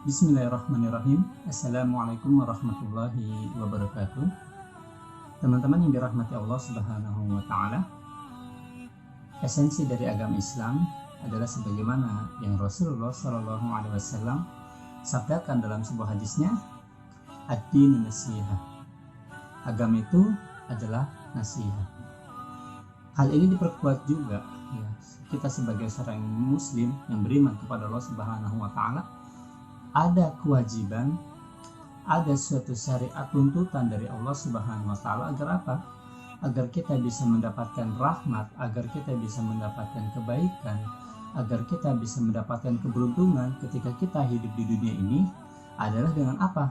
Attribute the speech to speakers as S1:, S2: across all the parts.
S1: Bismillahirrahmanirrahim. Assalamualaikum warahmatullahi wabarakatuh. Teman-teman yang dirahmati Allah Subhanahu wa Ta'ala, esensi dari agama Islam adalah sebagaimana yang Rasulullah Shallallahu Alaihi Wasallam sabdakan dalam sebuah hadisnya, ad-dinu nasihah. Agama itu adalah nasihat. Hal ini diperkuat juga ya, kita sebagai seorang muslim yang beriman kepada Allah Subhanahu wa Ta'ala ada kewajiban, ada suatu syariat tuntutan dari Allah Subhanahu wa Ta'ala agar apa? Agar kita bisa mendapatkan rahmat, agar kita bisa mendapatkan kebaikan, agar kita bisa mendapatkan keberuntungan ketika kita hidup di dunia ini adalah dengan apa?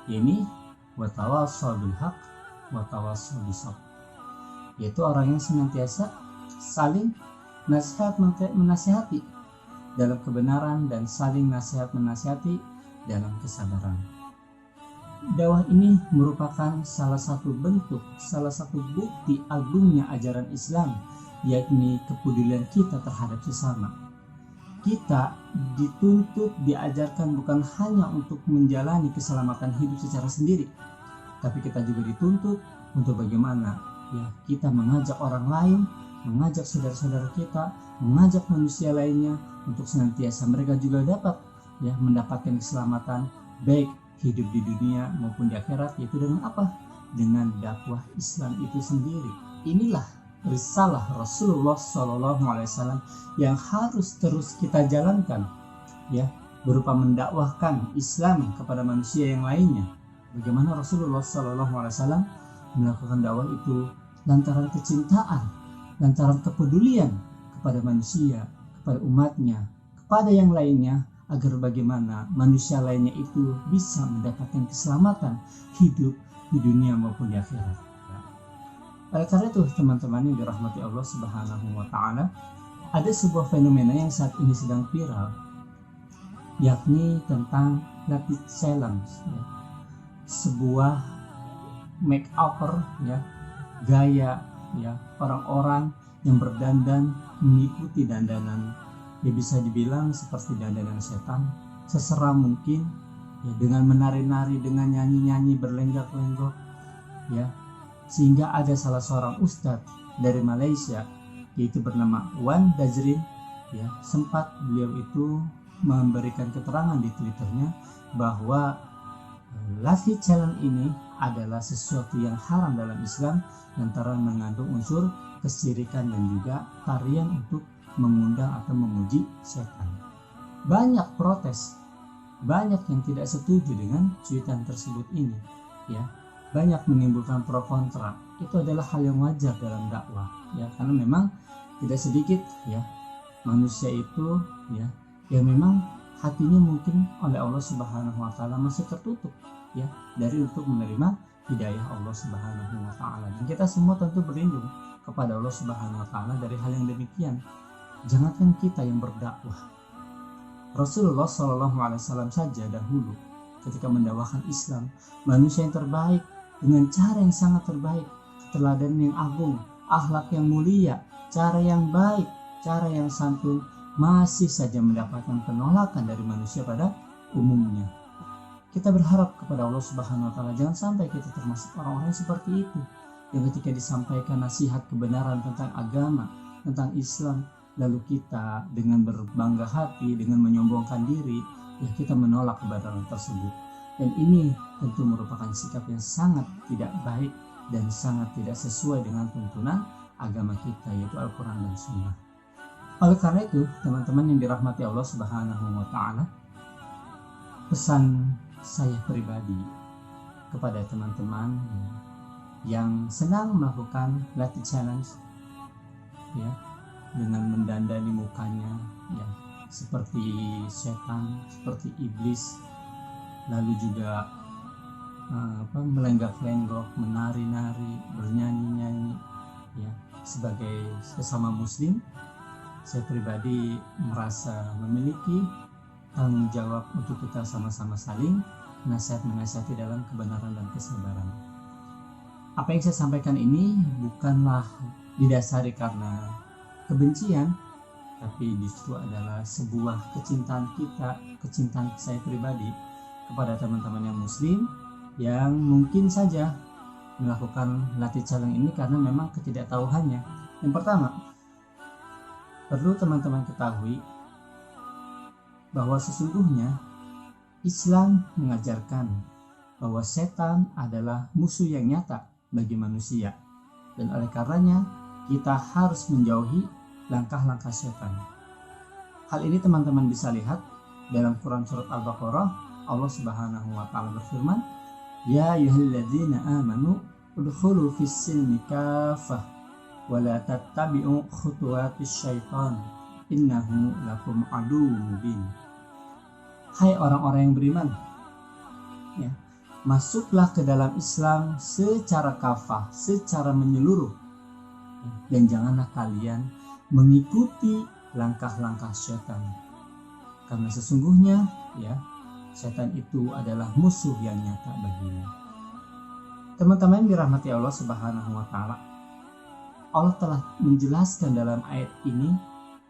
S1: Ini watawassaw bil haq watawassaw bis sabr. Yaitu orang yang senantiasa saling nasihat menasihati dalam kebenaran dan saling nasihat menasihati dalam kesabaran. Dakwah ini merupakan salah satu bentuk, salah satu bukti agungnya ajaran Islam, yakni kepedulian kita terhadap sesama. Kita dituntut, diajarkan bukan hanya untuk menjalani keselamatan hidup secara sendiri, tapi kita juga dituntut untuk bagaimana ya kita mengajak orang lain, mengajak saudara-saudara kita, mengajak manusia lainnya untuk senantiasa mereka juga dapat ya mendapatkan keselamatan baik hidup di dunia maupun di akhirat, yaitu dengan apa? Dengan dakwah Islam itu sendiri. Inilah risalah Rasulullah SAW yang harus terus kita jalankan ya, berupa mendakwahkan Islam kepada manusia yang lainnya. Bagaimana Rasulullah SAW melakukan dakwah itu lantaran kecintaan, lantaran kepedulian kepada manusia, kepada umatnya, kepada yang lainnya, agar bagaimana manusia lainnya itu bisa mendapatkan keselamatan hidup di dunia maupun di akhirat. Oleh karena itu teman-teman yang dirahmati Allah Subhanahu wa Ta'ala, ada sebuah fenomena yang saat ini sedang viral, yakni tentang latih challenge ya. Sebuah makeover ya, gaya ya, orang-orang yang berdandan mengikuti dandanan ya bisa dibilang seperti dandanan setan, seseram mungkin ya, dengan menari-nari, dengan nyanyi-nyanyi berlenggak-lenggok ya, sehingga ada salah seorang ustadz dari Malaysia yaitu bernama Wan Dazrin ya, sempat beliau itu memberikan keterangan di Twitternya bahwa latih challenge ini adalah sesuatu yang haram dalam Islam lantaran mengandung unsur kesyirikan dan juga tarian untuk mengundang atau memuji setan. Banyak protes, banyak yang tidak setuju dengan cuitan tersebut ini ya, banyak menimbulkan pro kontra. Itu adalah hal yang wajar dalam dakwah ya, karena memang tidak sedikit ya manusia itu ya yang memang hatinya mungkin oleh Allah Subhanahu wa Ta'ala masih tertutup ya dari untuk menerima hidayah Allah Subhanahu wa Ta'ala, dan kita semua tentu berlindung kepada Allah Subhanahu wa Ta'ala dari hal yang demikian. Jangankan kita yang berdakwah, Rasulullah SAW saja dahulu ketika mendakwahkan Islam, manusia yang terbaik dengan cara yang sangat terbaik, teladan yang agung, akhlak yang mulia, cara yang baik, cara yang santun, masih saja mendapatkan penolakan dari manusia pada umumnya. Kita berharap kepada Allah Subhanahu wa Ta'ala jangan sampai kita termasuk orang-orang seperti itu, yang ketika disampaikan nasihat kebenaran tentang agama, tentang Islam, lalu kita dengan berbangga hati, dengan menyombongkan diri ya kita menolak kebenaran tersebut. Dan ini tentu merupakan sikap yang sangat tidak baik dan sangat tidak sesuai dengan tuntunan agama kita, yaitu Al-Quran dan Sunnah. Oleh karena itu teman-teman yang dirahmati Allah Subhanahu wa Ta'ala, pesan saya pribadi kepada teman-teman yang senang melakukan latih challenge ya, dengan mendandani mukanya ya seperti setan, seperti iblis, lalu juga melenggak-lenggok, menari-nari, bernyanyi-nyanyi ya, sebagai sesama muslim, saya pribadi merasa memiliki tanggung jawab untuk kita sama-sama saling nasihat-menasihati dalam kebenaran dan kesabaran. Apa yang saya sampaikan ini bukanlah didasari karena kebencian, tapi justru adalah sebuah kecintaan kita, kecintaan saya pribadi kepada teman-teman yang muslim yang mungkin saja melakukan latih challenge ini karena memang ketidaktahuannya. Yang pertama, perlu teman-teman ketahui bahwa sesungguhnya Islam mengajarkan bahwa setan adalah musuh yang nyata bagi manusia, dan oleh karenanya kita harus menjauhi langkah-langkah setan. Hal ini teman-teman bisa lihat dalam Quran surat Al-Baqarah. Allah Subhanahu wa taala berfirman, "Ya ayyuhalladzina amanu udkhulu fis-silmi kaffah wa la tattabi'u khutuwatis syaitan innahu lakum aduwwun mubin." Hai orang-orang yang beriman, ya, masuklah ke dalam Islam secara kafah, secara menyeluruh, dan janganlah kalian mengikuti langkah-langkah setan, karena sesungguhnya ya setan itu adalah musuh yang nyata bagimu. Teman-teman yang dirahmati Allah Subhanahu wa taala, Allah telah menjelaskan dalam ayat ini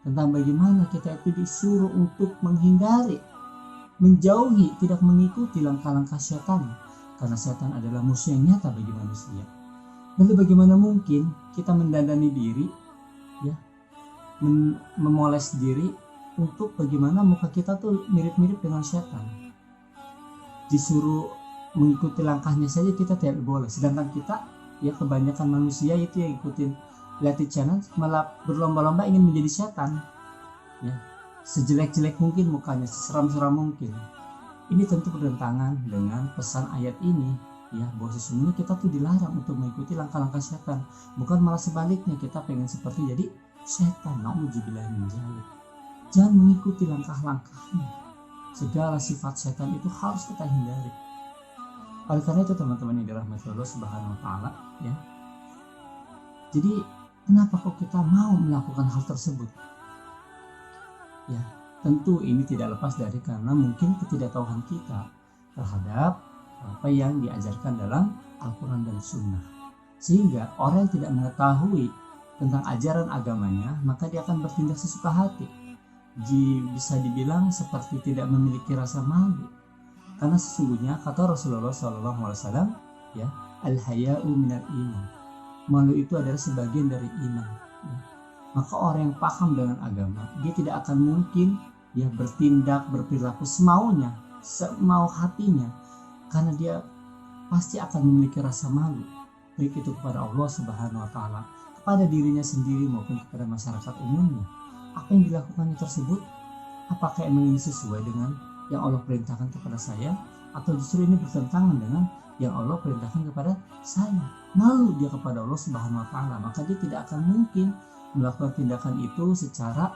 S1: tentang bagaimana kita itu disuruh untuk menghindari, menjauhi, tidak mengikuti langkah-langkah setan, karena setan adalah musuh yang nyata bagi manusia. Lalu bagaimana mungkin kita mendandani diri, ya, memoles diri untuk bagaimana muka kita tuh mirip-mirip dengan setan? Disuruh mengikuti langkahnya saja kita tidak boleh, sedangkan kita, ya, kebanyakan manusia itu yang ikutin latih challenge malah berlomba-lomba ingin menjadi setan, ya, sejelek-jelek mungkin mukanya, seseram-seram mungkin. Ini tentu bertentangan dengan pesan ayat ini, ya, bahwa sesungguhnya kita tuh dilarang untuk mengikuti langkah-langkah setan, bukan malah sebaliknya kita pengen seperti jadi setan. Nauzubillah min dzalik. Jangan mengikuti langkah-langkahnya. Segala sifat setan itu harus kita hindari. Oleh karena itu teman-teman yang dirahmati Allah Subhanahu wa taala, ya. Jadi kenapa kok kita mau melakukan hal tersebut? Ya, tentu ini tidak lepas dari karena mungkin ketidaktahuan kita terhadap apa yang diajarkan dalam Al-Quran dan Sunnah. Sehingga orang yang tidak mengetahui tentang ajaran agamanya, maka dia akan bertindak sesuka hati. Bisa dibilang seperti tidak memiliki rasa malu. Karena sesungguhnya kata Rasulullah SAW, ya, al-haya'u minal iman. Malu itu adalah sebagian dari iman. Ya. Maka orang yang paham dengan agama, dia tidak akan mungkin dia bertindak, berperilaku semaunya, semau hatinya, karena dia pasti akan memiliki rasa malu, baik itu kepada Allah Subhanahu wa taala, kepada dirinya sendiri maupun kepada masyarakat umumnya. Apa yang dilakukannya tersebut, apakah emang ini sesuai dengan yang Allah perintahkan kepada saya, atau justru ini bertentangan dengan yang Allah perintahkan kepada saya? Malu dia kepada Allah Subhanahu wa taala, maka dia tidak akan mungkin melakukan tindakan itu secara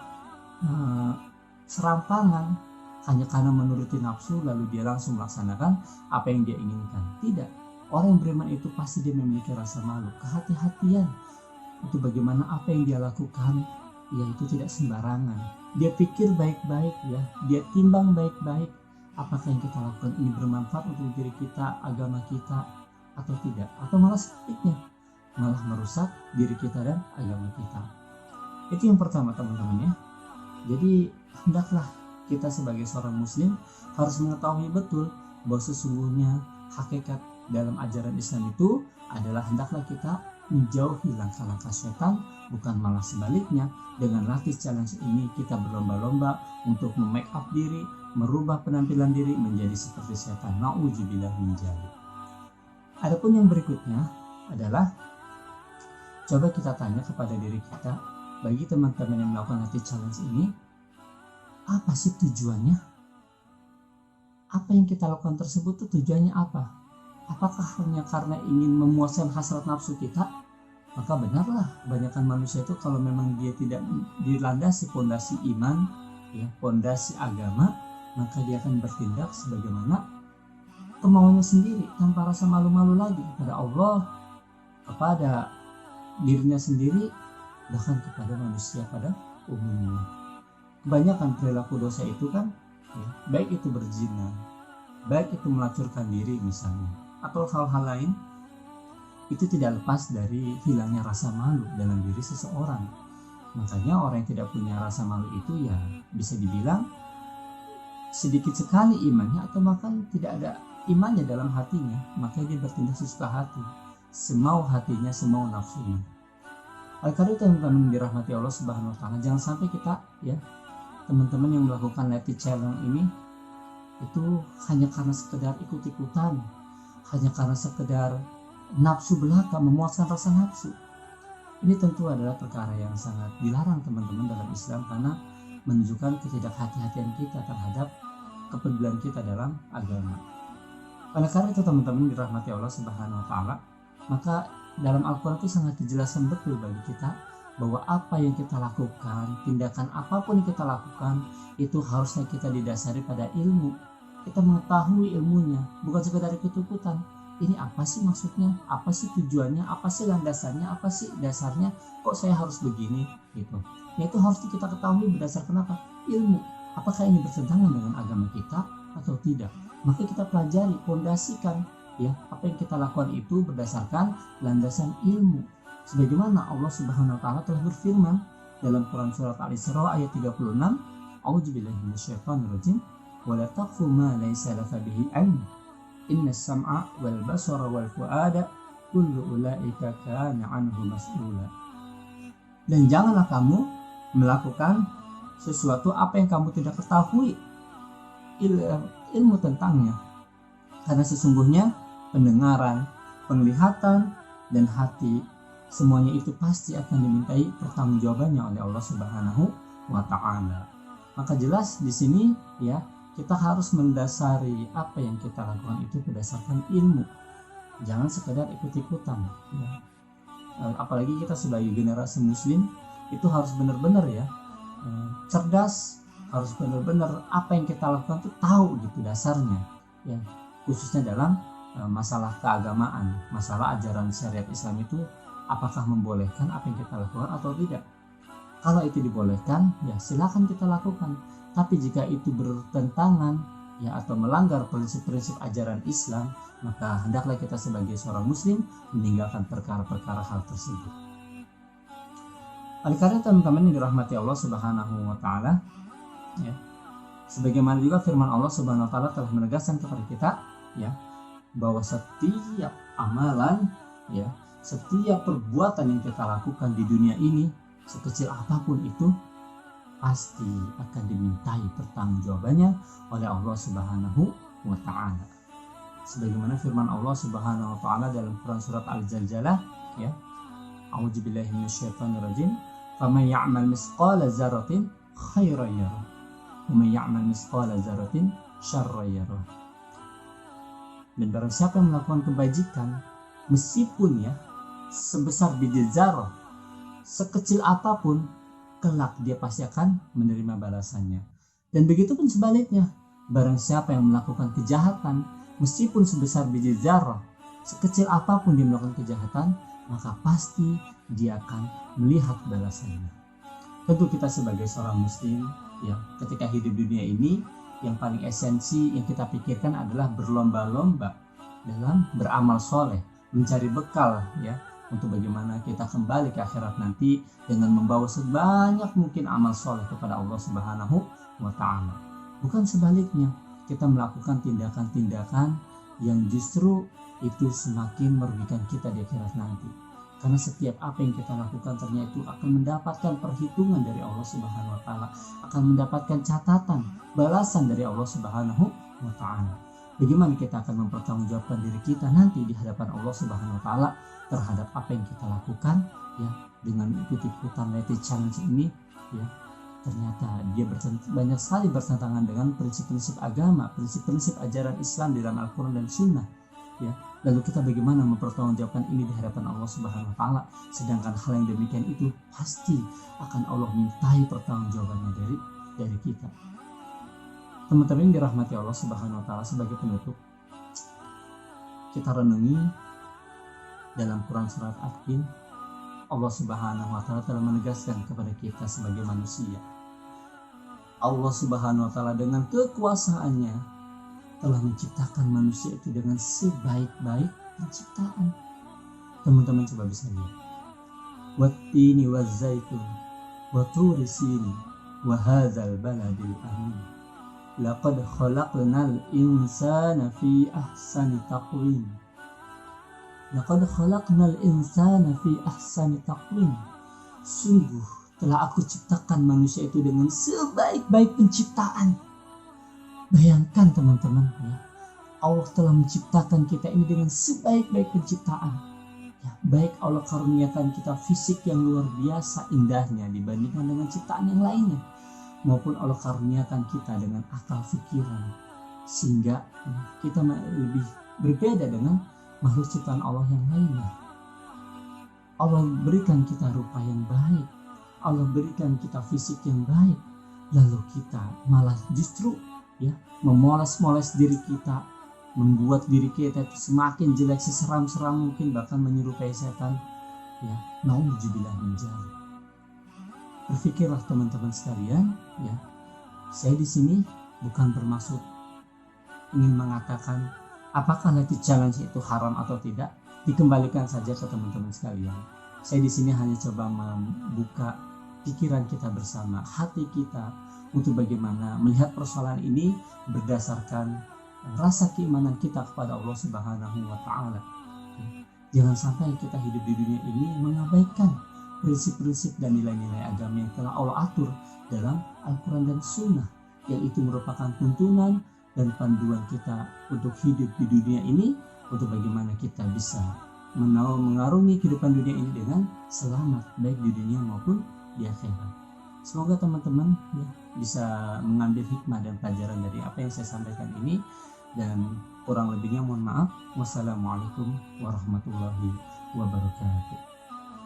S1: serampangan hanya karena menuruti nafsu lalu dia langsung melaksanakan apa yang dia inginkan. Tidak. Orang yang beriman itu pasti dia memiliki rasa malu, kehati-hatian. Itu bagaimana apa yang dia lakukan, ya itu tidak sembarangan. Dia pikir baik-baik, ya, dia timbang baik-baik apakah yang kita lakukan ini bermanfaat untuk diri kita, agama kita, atau tidak, atau malah sebaliknya, malah merusak diri kita dan agama kita. Itu yang pertama teman-teman, ya. Jadi hendaklah kita sebagai seorang muslim harus mengetahui betul bahwa sesungguhnya hakikat dalam ajaran Islam itu adalah hendaklah kita menjauhi langkah-langkah setan, bukan malah sebaliknya. Dengan latih challenge ini kita berlomba-lomba untuk memake up diri, merubah penampilan diri menjadi seperti setan. Nauzubillah min dzalik. Adapun yang berikutnya adalah coba kita tanya kepada diri kita, bagi teman-teman yang melakukan latih challenge ini, apa sih tujuannya? Apa yang kita lakukan tersebut tuh tujuannya apa? Apakah hanya karena ingin memuaskan hasrat nafsu kita? Maka benarlah kebanyakan manusia itu kalau memang dia tidak dilandasi pondasi iman, ya, pondasi agama, maka dia akan bertindak sebagaimana kemauannya sendiri tanpa rasa malu-malu lagi kepada Allah, kepada dirinya sendiri, bahkan kepada manusia pada umumnya. Kebanyakan perilaku dosa itu kan, ya, baik itu berzina, baik itu melacurkan diri misalnya, atau hal-hal lain, itu tidak lepas dari hilangnya rasa malu dalam diri seseorang. Makanya orang yang tidak punya rasa malu itu ya bisa dibilang sedikit sekali imannya, atau bahkan tidak ada imannya dalam hatinya. Makanya dia bertindak sesuka hati, semau hatinya, semau nafsunya. Oleh karena itu teman-teman dirahmati Allah Subhanahu wa taala, jangan sampai kita ya teman-teman yang melakukan Leti Challenge ini itu hanya karena sekedar ikut-ikutan, hanya karena sekedar nafsu belaka, memuaskan rasa nafsu. Ini tentu adalah perkara yang sangat dilarang teman-teman dalam Islam, karena menunjukkan ketidakhati-hatian kita terhadap kepedulian kita dalam agama. Oleh karena itu teman-teman dirahmati Allah Subhanahu wa taala, maka dalam Al-Quran itu sangat dijelaskan betul bagi kita bahwa apa yang kita lakukan, tindakan apapun yang kita lakukan, itu harusnya kita didasari pada ilmu. Kita mengetahui ilmunya, bukan sekedar ikut-ikutan. Ini apa sih maksudnya? Apa sih tujuannya? Apa sih landasannya? Apa sih dasarnya? Kok saya harus begini? Gitu. Ya itu harus kita ketahui berdasarkan apa? Ilmu. Apakah ini bertentangan dengan agama kita atau tidak? Maka kita pelajari, fondasikan ya apa yang kita lakukan itu berdasarkan landasan ilmu. Sebagaimana Allah Subhanahu wa taala telah berfirman dalam Quran surat Al-Isra ayat 36, A'udzubillahi minasyaitonirrajim, wa la taqfu ma laysa laka bihi 'ilm. Inna sam'a wal basara wal fu'ada kullu ulaika kana anhu mas'ula. Dan janganlah kamu melakukan sesuatu apa yang kamu tidak ketahui ilmu tentangnya, karena sesungguhnya pendengaran, penglihatan, dan hati semuanya itu pasti akan dimintai pertanggungjawabannya oleh Allah Subhanahu wa taala. Maka jelas di sini ya kita harus mendasari apa yang kita lakukan itu berdasarkan ilmu, jangan sekedar ikut-ikutan ya. Apalagi kita sebagai generasi muslim itu harus benar-benar ya cerdas, harus benar-benar apa yang kita lakukan itu tahu gitu dasarnya ya, khususnya dalam masalah keagamaan, masalah ajaran syariat Islam itu apakah membolehkan apa yang kita lakukan atau tidak. Kalau itu dibolehkan ya silakan kita lakukan, tapi jika itu bertentangan ya atau melanggar prinsip-prinsip ajaran Islam, maka hendaklah kita sebagai seorang muslim meninggalkan perkara-perkara hal tersebut. Oleh karena teman-teman yang dirahmati Allah Subhanahu wa taala ya, sebagaimana juga firman Allah Subhanahu wa taala telah menegaskan kepada kita ya bahwa setiap amalan ya, setiap perbuatan yang kita lakukan di dunia ini sekecil apapun itu pasti akan dimintai pertanggungjawabannya oleh Allah Subhanahu wa taala. Sebagaimana firman Allah Subhanahu wa taala dalam Quran surat Al-Zalzalah ya, A'udzubillahi minasyaitonirrajim, "Faman ya'mal misqala dzarratin khairan yarah, wa man ya'mal misqala dzarratin syarran yarah." Dan barang siapa yang melakukan kebajikan meskipun ya sebesar biji zarah, sekecil apapun, kelak dia pasti akan menerima balasannya. Dan begitu pun sebaliknya, barang siapa yang melakukan kejahatan meskipun sebesar biji zarah, sekecil apapun dia melakukan kejahatan, maka pasti dia akan melihat balasannya. Tentu kita sebagai seorang muslim ya, ketika hidup dunia ini yang paling esensi yang kita pikirkan adalah berlomba-lomba dalam beramal soleh, mencari bekal ya untuk bagaimana kita kembali ke akhirat nanti dengan membawa sebanyak mungkin amal soleh kepada Allah Subhanahu wa taala. Bukan sebaliknya, kita melakukan tindakan-tindakan yang justru itu semakin merugikan kita di akhirat nanti. Karena setiap apa yang kita lakukan ternyata itu akan mendapatkan perhitungan dari Allah Subhanahu wa taala, akan mendapatkan catatan, balasan dari Allah Subhanahu wa taala. Bagaimana kita akan mempertanggungjawabkan diri kita nanti di hadapan Allah Subhanahu wa taala terhadap apa yang kita lakukan ya, dengan ikut-ikutan Leti Challenge ini ya, ternyata dia banyak sekali bertentangan dengan prinsip-prinsip agama, prinsip-prinsip ajaran Islam di dalam Al-Quran dan Sunnah ya. Lalu kita bagaimana mempertanggungjawabkan ini di hadapan Allah Subhanahu wa taala, sedangkan hal yang demikian itu pasti akan Allah mintai pertanggungjawabannya dari kita. Teman-teman yang dirahmati Allah Subhanahu wa taala, sebagai penutup kita renungi dalam Quran surat At-Tin, Allah Subhanahu wa taala telah menegaskan kepada kita sebagai manusia. Allah Subhanahu wa taala dengan kekuasaannya telah menciptakan manusia itu dengan sebaik-baik penciptaan. Teman-teman coba bisa lihat. Wattini wazzaitun wa turi sini wa hadzal baladil amin. Laqad khalaqnal insana fi ahsani taqwim. Laqad khalaqnal insana fi ahsani taqwim. Sungguh telah aku ciptakan manusia itu dengan sebaik-baik penciptaan. Bayangkan teman-teman ya, Allah telah menciptakan kita ini dengan sebaik-baik penciptaan. Ya, baik Allah karuniakan kita fisik yang luar biasa indahnya dibandingkan dengan ciptaan yang lainnya, maupun Allah karuniakan kita dengan akal pikiran sehingga kita lebih berbeda dengan makhluk ciptaan Allah yang lainnya. Allah berikan kita rupa yang baik, Allah berikan kita fisik yang baik, lalu kita malah justru ya memoles-moles diri kita, membuat diri kita semakin jelek, seseram-seram mungkin, bahkan menyerupai setan. Ya, naudzubillah min dzalik. Berpikirlah teman-teman sekalian, ya. Saya di sini bukan bermaksud ingin mengatakan apakah latih challenge itu haram atau tidak. Dikembalikan saja ke teman-teman sekalian. Saya di sini hanya coba membuka pikiran kita bersama, hati kita, untuk bagaimana melihat persoalan ini berdasarkan rasa keimanan kita kepada Allah Subhanahu wa Ta'ala. Jangan sampai kita hidup di dunia ini mengabaikan prinsip-prinsip dan nilai-nilai agama yang telah Allah atur dalam Al-Quran dan Sunnah, yang itu merupakan tuntunan dan panduan kita untuk hidup di dunia ini, untuk bagaimana kita bisa mengarungi kehidupan dunia ini dengan selamat, baik di dunia maupun di akhirat. Semoga teman-teman ya, bisa mengambil hikmah dan pelajaran dari apa yang saya sampaikan ini, dan kurang lebihnya mohon maaf. Wassalamualaikum warahmatullahi wabarakatuh.